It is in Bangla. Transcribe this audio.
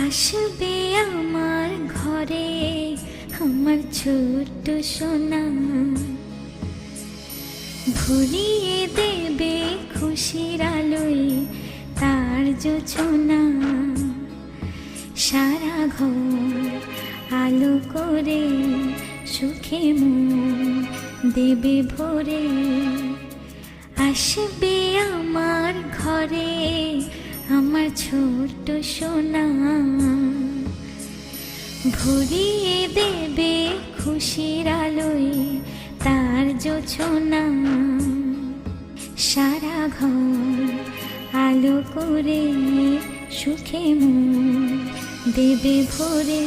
আসবে আমার ঘরে আমার ছোট্ট সোনা, ভরিয়ে দেবে খুশির আলোয় তার জোছনা। সারা ঘর আলো করে সুখে মন দেবে ভরে। আসবে আমার ঘরে আমার ছোট্ট সোনা, ভরিয়ে দেবে খুশির আলোয় তার জোছনা। সারা ঘর আলো করে সুখে মন দেবে ভরে।